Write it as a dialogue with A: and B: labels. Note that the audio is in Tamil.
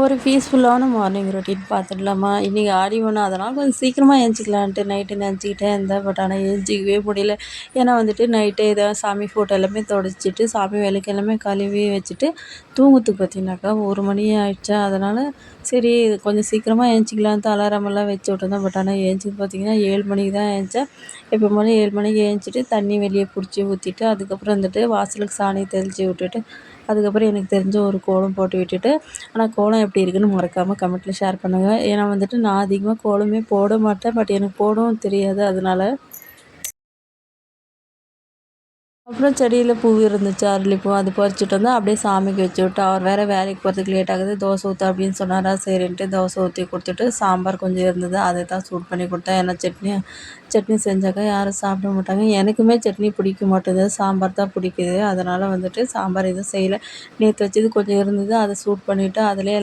A: ஒரு பீஸ்ஃபுல்லான மார்னிங் ரொட்டீன் பார்த்துடலாமா? இன்றைக்கி ஆடி ஒன்று, அதனால் கொஞ்சம் சீக்கிரமாக ஏஞ்சிக்கலான்ட்டு நைட்டு நினச்சிக்கிட்டே இருந்தேன். பட் ஆனால் ஏஞ்சிக்கவே முடியல. ஏன்னா வந்துட்டு நைட்டே ஏதாவது சாமி ஃபோட்டோ எல்லாமே தொடச்சிட்டு, சாமி விளக்கு எல்லாமே கழுவி வச்சுட்டு தூங்கத்துக்கு பார்த்தீங்கன்னாக்கா 1 மணி ஆயிடுச்சா. அதனால் சரி கொஞ்சம் சீக்கிரமாக ஏஞ்சிக்கலான்ட்டு அலாரம் எல்லாம் வச்சு விட்டுருந்தேன். பட் ஆனால் ஏஞ்சிக்கு பார்த்தீங்கன்னா 7 மணிக்கு தான் ஏஞ்சேன். எப்போ போல 7 மணிக்கு ஏஞ்சிட்டு தண்ணி வெளியே பிடிச்சி ஊற்றிட்டு, அதுக்கப்புறம் வந்துட்டு வாசலுக்கு சாணி தெளித்து விட்டுட்டு, அதுக்கப்புறம் எனக்கு தெரிஞ்ச ஒரு கோலம் போட்டு விட்டுட்டு, ஆனால் கோலம் எப்படி இருக்குன்னு மறக்காமல் கமெண்ட்டில் ஷேர் பண்ணுங்கள். ஏன்னா வந்துட்டு நான் அதிகமாக கோலமே போட மாட்டேன். பட் எனக்கு போடவும் தெரியாது. அதனால் அப்புறம் செடியில் பூ இருந்துச்சு, அரளிப்பூ. அது பறிச்சுட்டு வந்து அப்படியே சாமிக்கு வச்சு விட்டு, அவர் வேறு வேலைக்கு போகிறதுக்கு லேட் ஆகுது, தோசை ஊற்று அப்படின்னு சொன்னாரா, சரின்ட்டு தோசை ஊற்றி கொடுத்துட்டு, சாம்பார் கொஞ்சம் இருந்தது, அதை தான் சூட் பண்ணி கொடுத்தேன். ஏன்னா சட்னி சட்னி செஞ்சாக்கா யாரும் சாப்பிட மாட்டாங்க. எனக்குமே சட்னி பிடிக்க மாட்டேங்குது, சாம்பார் தான் பிடிக்குது. அதனால் வந்துட்டு சாம்பார் எதுவும் செய்யலை. நேற்று வச்சது கொஞ்சம் இருந்தது, அதை சூட் பண்ணிவிட்டு அதிலே